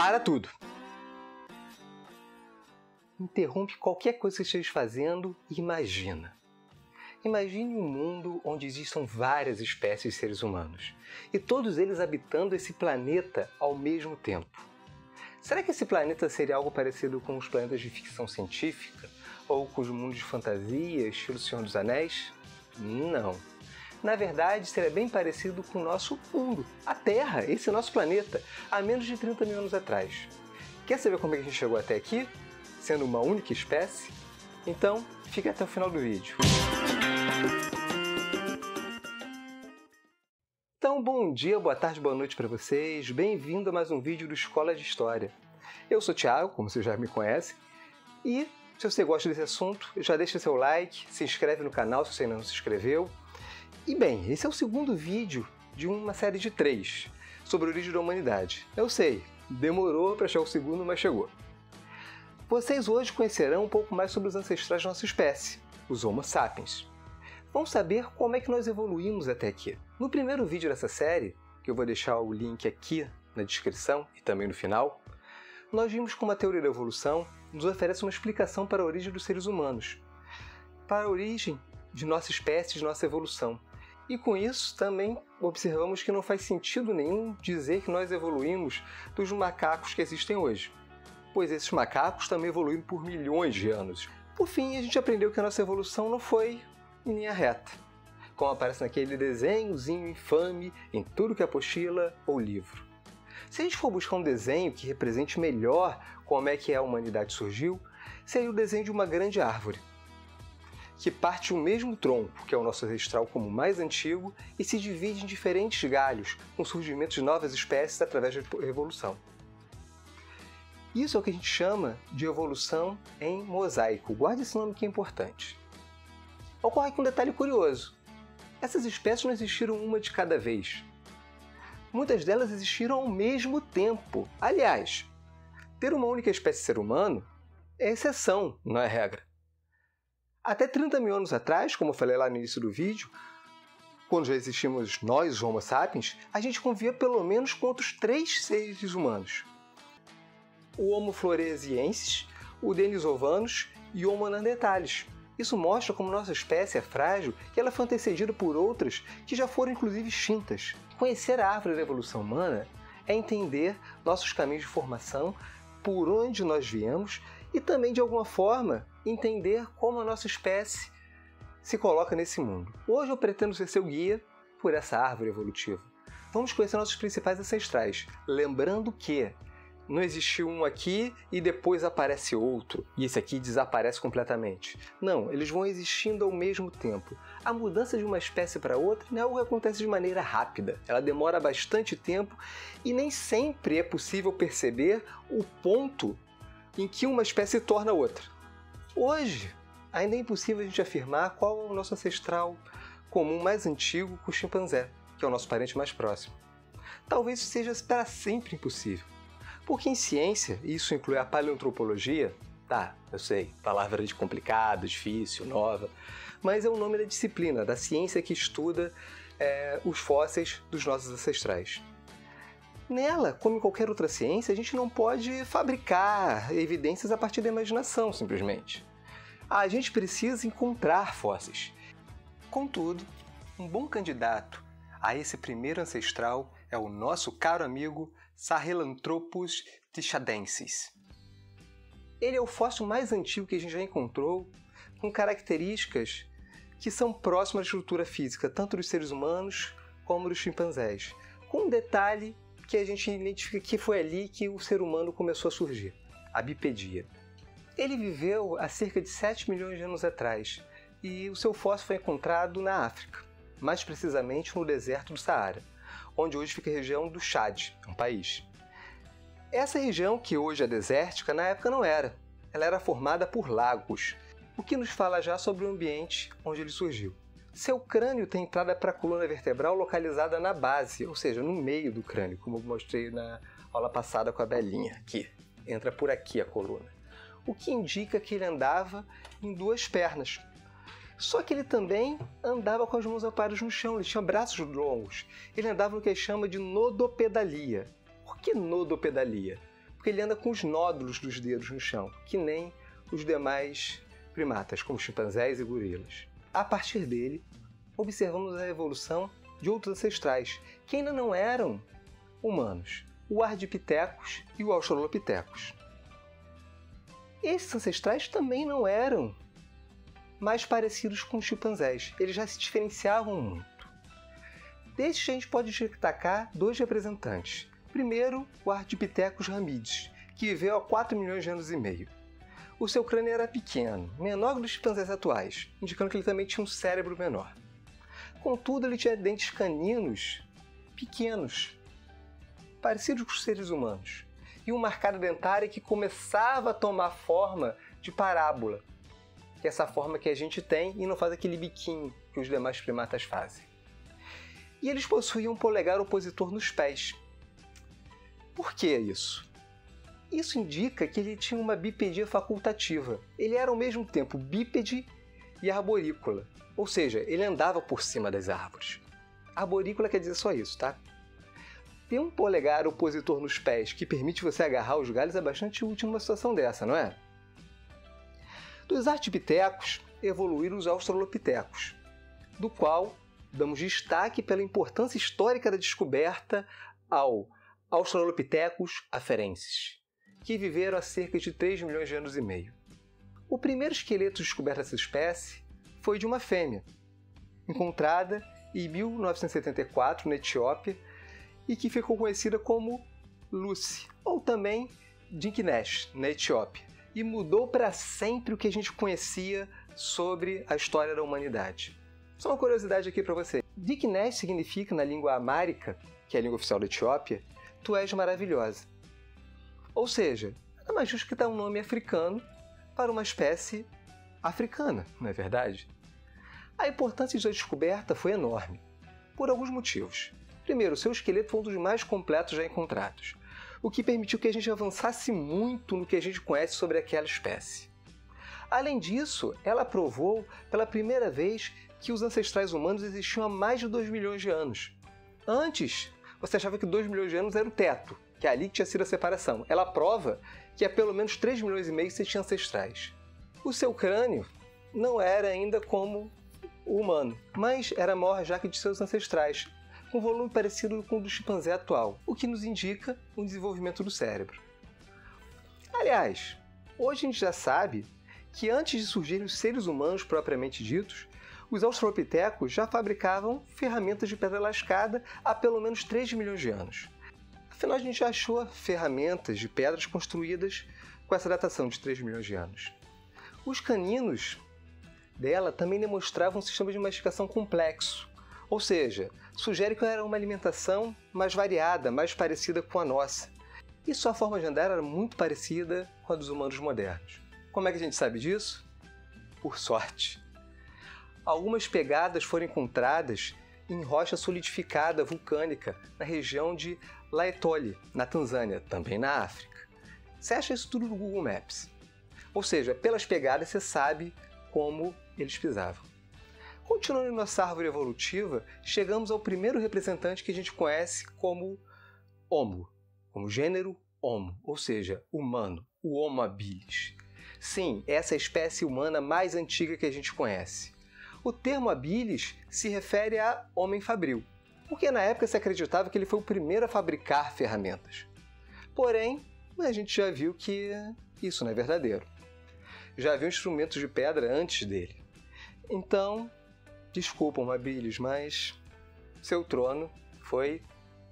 para tudo! Interrompe qualquer coisa que esteja fazendo e imagina. Imagine um mundo onde existam várias espécies de seres humanos e todos eles habitando esse planeta ao mesmo tempo. Será que esse planeta seria algo parecido com os planetas de ficção científica ou com os mundos de fantasia, estilo Senhor dos Anéis? Não. Na verdade, seria bem parecido com o nosso mundo, a Terra, esse nosso planeta, há menos de 30 mil anos atrás. Quer saber como é que a gente chegou até aqui, sendo uma única espécie? Então, fique até o final do vídeo. Então, bom dia, boa tarde, boa noite para vocês. Bem-vindo a mais um vídeo do Escola de História. Eu sou o Thiago, como você já me conhece, e se você gosta desse assunto, já deixa seu like, se inscreve no canal se você ainda não se inscreveu. E bem, esse é o segundo vídeo de uma série de 3 sobre a origem da humanidade. Eu sei, demorou para chegar o segundo, mas chegou. Vocês hoje conhecerão um pouco mais sobre os ancestrais da nossa espécie, os Homo sapiens. Vamos saber como é que nós evoluímos até aqui. No primeiro vídeo dessa série, que eu vou deixar o link aqui na descrição e também no final, nós vimos como a teoria da evolução nos oferece uma explicação para a origem dos seres humanos, para a origem de nossa espécie, de nossa evolução. E com isso também observamos que não faz sentido nenhum dizer que nós evoluímos dos macacos que existem hoje, pois esses macacos também evoluíram por milhões de anos. Por fim, a gente aprendeu que a nossa evolução não foi em linha reta, como aparece naquele desenhozinho infame em tudo que é apostila ou livro. Se a gente for buscar um desenho que represente melhor como é que a humanidade surgiu, seria o desenho de uma grande árvore, que parte do mesmo tronco, que é o nosso ancestral como mais antigo, e se divide em diferentes galhos, com o surgimento de novas espécies através da evolução. Isso é o que a gente chama de evolução em mosaico. Guarde esse nome que é importante. Ocorre aqui um detalhe curioso. Essas espécies não existiram uma de cada vez. Muitas delas existiram ao mesmo tempo. Aliás, ter uma única espécie de ser humano é exceção, não é regra. Até 30 mil anos atrás, como eu falei lá no início do vídeo, quando já existimos nós, os Homo sapiens, a gente convivia pelo menos com outros 3 seres humanos. O Homo floresiensis, o denisovanos e o Homo neanderthalis. Isso mostra como nossa espécie é frágil e ela foi antecedida por outras que já foram inclusive extintas. Conhecer a árvore da evolução humana é entender nossos caminhos de formação, por onde nós viemos e também, de alguma forma, entender como a nossa espécie se coloca nesse mundo. Hoje eu pretendo ser seu guia por essa árvore evolutiva. Vamos conhecer nossos principais ancestrais, lembrando que não existiu um aqui e depois aparece outro, e esse aqui desaparece completamente. Não, eles vão existindo ao mesmo tempo. A mudança de uma espécie para outra não é algo que acontece de maneira rápida. Ela demora bastante tempo e nem sempre é possível perceber o ponto em que uma espécie se torna outra. Hoje, ainda é impossível a gente afirmar qual é o nosso ancestral comum mais antigo com o chimpanzé, que é o nosso parente mais próximo. Talvez isso seja para sempre impossível. Porque em ciência, e isso inclui a paleoantropologia, tá, eu sei, palavra de complicada, difícil, nova, mas é o nome da disciplina, da ciência que estuda os fósseis dos nossos ancestrais. Nela, como em qualquer outra ciência, a gente não pode fabricar evidências a partir da imaginação, simplesmente. A gente precisa encontrar fósseis. Contudo, um bom candidato a esse primeiro ancestral é o nosso caro amigo Sahelanthropus tishadensis. Ele é o fóssil mais antigo que a gente já encontrou, com características que são próximas à estrutura física, tanto dos seres humanos como dos chimpanzés, com um detalhe que a gente identifica que foi ali que o ser humano começou a surgir, a bipedia. Ele viveu há cerca de 7 milhões de anos atrás e o seu fóssil foi encontrado na África, mais precisamente no deserto do Saara, onde hoje fica a região do Chad, um país. Essa região, que hoje é desértica, na época não era. Ela era formada por lagos, o que nos fala já sobre o ambiente onde ele surgiu. Seu crânio tem entrada para a coluna vertebral localizada na base, ou seja, no meio do crânio, como eu mostrei na aula passada com a Belinha. Aqui, entra por aqui a coluna. O que indica que ele andava em 2 pernas. Só que ele também andava com as mãos amparadas no chão, ele tinha braços longos. Ele andava no que ele chama de nodopedalia. Por que nodopedalia? porque ele anda com os nódulos dos dedos no chão, que nem os demais primatas, como chimpanzés e gorilas. A partir dele, observamos a evolução de outros ancestrais, que ainda não eram humanos, o Ardipithecus e o Australopithecus. Esses ancestrais também não eram mais parecidos com os chimpanzés, eles já se diferenciavam muito. Desses a gente pode destacar dois representantes. Primeiro, o Ardipithecus ramidis, que viveu há 4 milhões de anos e meio. O seu crânio era pequeno, menor dos chimpanzés atuais, indicando que ele também tinha um cérebro menor. Contudo, ele tinha dentes caninos pequenos, parecidos com os seres humanos, e uma arcada dentária que começava a tomar forma de parábola, que é essa forma que a gente tem e não faz aquele biquinho que os demais primatas fazem. E eles possuíam um polegar opositor nos pés. Por que isso? Isso indica que ele tinha uma bipedia facultativa. Ele era ao mesmo tempo bípede e arborícola, ou seja, ele andava por cima das árvores. Arborícola quer dizer só isso, tá? Ter um polegar opositor nos pés que permite você agarrar os galhos é bastante útil numa situação dessa, não é? Dos Ardipithecus evoluíram os Australopithecus, do qual damos destaque pela importância histórica da descoberta ao Australopithecus afarensis, que viveram há cerca de 3 milhões de anos e meio. O primeiro esqueleto descoberto dessa espécie foi de uma fêmea, encontrada em 1974 na Etiópia e que ficou conhecida como Lucy, ou também Dinknesh, na Etiópia, e mudou para sempre o que a gente conhecia sobre a história da humanidade. Só uma curiosidade aqui para você. Dinknesh significa, na língua amárica, que é a língua oficial da Etiópia, tu és maravilhosa. Ou seja, é mais justo que dar um nome africano para uma espécie africana, não é verdade? A importância da descoberta foi enorme, por alguns motivos. Primeiro, seu esqueleto foi um dos mais completos já encontrados, o que permitiu que a gente avançasse muito no que a gente conhece sobre aquela espécie. Além disso, ela provou pela primeira vez que os ancestrais humanos existiam há mais de 2 milhões de anos. Antes, você achava que 2 milhões de anos era o teto, que ali tinha sido a separação. Ela prova que há pelo menos 3 milhões e meio você tinha ancestrais. O seu crânio não era ainda como o humano, mas era maior já que de seus ancestrais, com um volume parecido com o do chimpanzé atual, o que nos indica um desenvolvimento do cérebro. Aliás, hoje a gente já sabe que antes de surgirem os seres humanos propriamente ditos, os australopithecus já fabricavam ferramentas de pedra lascada há pelo menos 3 milhões de anos. Afinal, a gente já achou ferramentas de pedras construídas com essa datação de 3 milhões de anos. Os caninos dela também demonstravam um sistema de mastigação complexo, ou seja, sugere que era uma alimentação mais variada, mais parecida com a nossa. E sua forma de andar era muito parecida com a dos humanos modernos. Como é que a gente sabe disso? Por sorte. Algumas pegadas foram encontradas em rocha solidificada vulcânica na região de Laetoli, na Tanzânia, também na África. Você acha isso tudo no Google Maps. Ou seja, pelas pegadas você sabe como eles pisavam. Continuando em nossa árvore evolutiva, chegamos ao primeiro representante que a gente conhece como Homo, como gênero Homo, ou seja, humano, o Homo habilis. Sim, essa é a espécie humana mais antiga que a gente conhece. O termo habilis se refere a homem fabril, porque na época se acreditava que ele foi o primeiro a fabricar ferramentas. Porém, a gente já viu que isso não é verdadeiro. Já havia instrumentos de pedra antes dele. Então, desculpa, Homo habilis, mas seu trono foi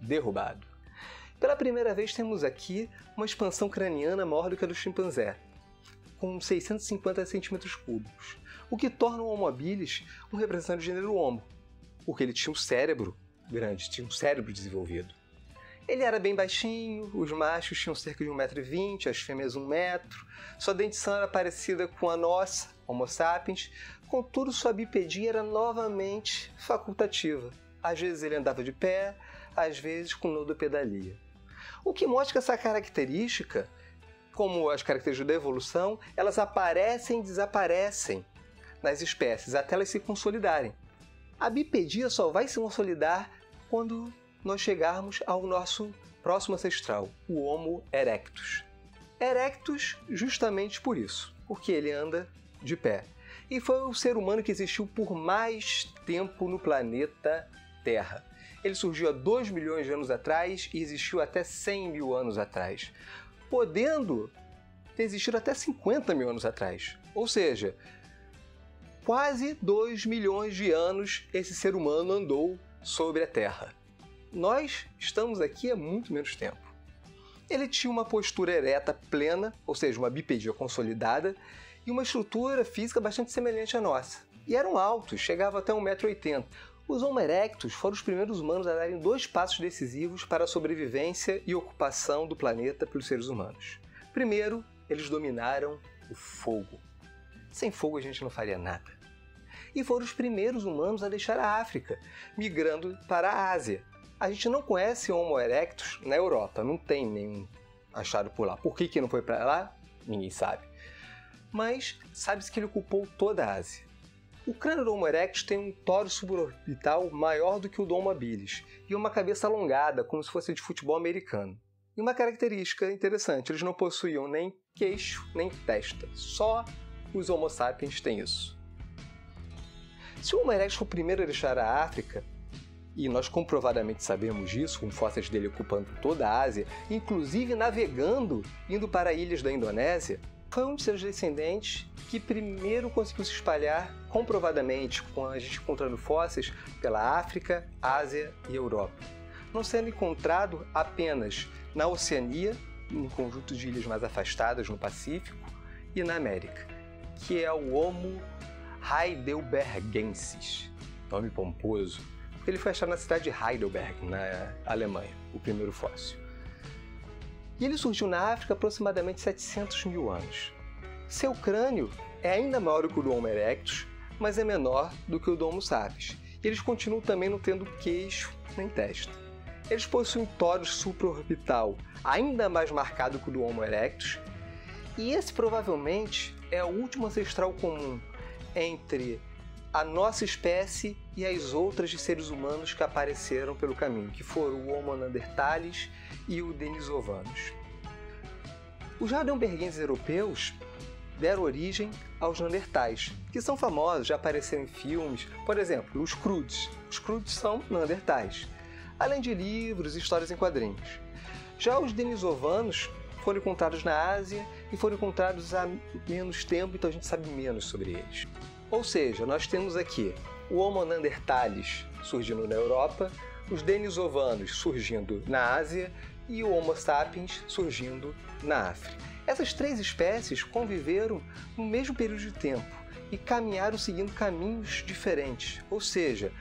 derrubado. Pela primeira vez temos aqui uma expansão craniana maior do que a do chimpanzé, com 650 centímetros cúbicos, o que torna o Homo habilis um representante do gênero Homo, porque ele tinha um cérebro grande, tinha um cérebro desenvolvido. Ele era bem baixinho, os machos tinham cerca de 1,20 m, as fêmeas 1 metro, sua dentição era parecida com a nossa, Homo sapiens, contudo sua bipedia era novamente facultativa. Às vezes ele andava de pé, às vezes com nodopedalia. O que mostra que essa característica, como as características da evolução, elas aparecem e desaparecem nas espécies até elas se consolidarem. A bipedia só vai se consolidar quando nós chegarmos ao nosso próximo ancestral, o Homo erectus. Erectus justamente por isso, porque ele anda de pé. E foi o ser humano que existiu por mais tempo no planeta Terra. Ele surgiu há 2 milhões de anos atrás e existiu até 100 mil anos atrás, podendo ter existido até 50 mil anos atrás. Ou seja, quase 2 milhões de anos esse ser humano andou sobre a Terra. Nós estamos aqui há muito menos tempo. Ele tinha uma postura ereta plena, ou seja, uma bipedia consolidada, e uma estrutura física bastante semelhante à nossa. E eram altos, chegavam até 1,80 m. Os Homo erectus foram os primeiros humanos a darem 2 passos decisivos para a sobrevivência e ocupação do planeta pelos seres humanos. Primeiro, eles dominaram o fogo. Sem fogo a gente não faria nada. E foram os primeiros humanos a deixar a África, migrando para a Ásia. A gente não conhece Homo erectus na Europa, não tem nenhum achado por lá. Por que não foi para lá? Ninguém sabe. Mas sabe-se que ele ocupou toda a Ásia. O crânio do Homo erectus tem um tórax suborbital maior do que o do Homo habilis e uma cabeça alongada, como se fosse de futebol americano. E uma característica interessante, eles não possuíam nem queixo nem testa, só os Homo sapiens têm isso. Se o Homo erectus foi o primeiro a deixar a África, e nós comprovadamente sabemos disso, com fósseis dele ocupando toda a Ásia, inclusive navegando, indo para ilhas da Indonésia, foi um de seus descendentes que primeiro conseguiu se espalhar comprovadamente, com a gente encontrando fósseis pela África, Ásia e Europa, não sendo encontrado apenas na Oceania, em conjuntos de ilhas mais afastadas no Pacífico, e na América, que é o Homo heidelbergensis, nome pomposo, porque ele foi achado na cidade de Heidelberg, na Alemanha, o primeiro fóssil. E ele surgiu na África há aproximadamente 700 mil anos. Seu crânio é ainda maior do que o do Homo erectus, mas é menor do que o do Homo sapiens. E eles continuam também não tendo queixo nem testa. Eles possuem um tórax supraorbital ainda mais marcado que o do Homo erectus, e esse provavelmente é o último ancestral comum entre a nossa espécie e as outras de seres humanos que apareceram pelo caminho, que foram o Homo neanderthalis e o denisovanos. Os heidelbergenses europeus deram origem aos neandertais, que são famosos, já apareceram em filmes, por exemplo, os Croods. Os Croods são neandertais, além de livros e histórias em quadrinhos. Já os denisovanos foram encontrados na Ásia e foram encontrados há menos tempo, então a gente sabe menos sobre eles. Ou seja, nós temos aqui o Homo neanderthalis surgindo na Europa, os denisovanos surgindo na Ásia e o Homo sapiens surgindo na África. Essas 3 espécies conviveram no mesmo período de tempo e caminharam seguindo caminhos diferentes, ou seja,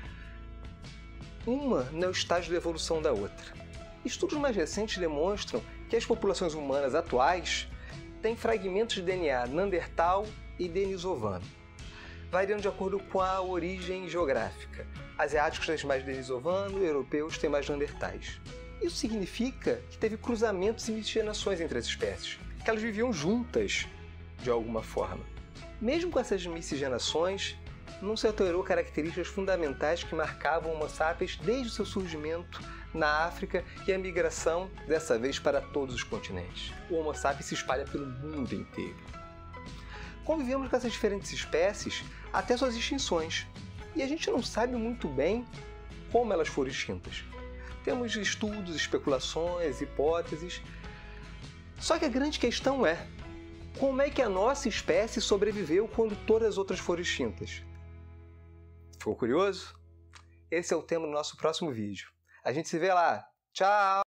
uma não é o estágio de evolução da outra. Estudos mais recentes demonstram que as populações humanas atuais têm fragmentos de DNA neandertal e denisovano, variando de acordo com a origem geográfica. Asiáticos têm mais denisovano, europeus têm mais neandertais. Isso significa que teve cruzamentos e miscigenações entre as espécies, que elas viviam juntas de alguma forma. Mesmo com essas miscigenações, não se alterou características fundamentais que marcavam o Homo sapiens desde o seu surgimento na África e a migração, dessa vez, para todos os continentes. O Homo sapiens se espalha pelo mundo inteiro. Convivemos com essas diferentes espécies até suas extinções, e a gente não sabe muito bem como elas foram extintas. Temos estudos, especulações, hipóteses. Só que a grande questão é: como é que a nossa espécie sobreviveu quando todas as outras foram extintas? Ficou curioso? Esse é o tema do nosso próximo vídeo. A gente se vê lá. Tchau!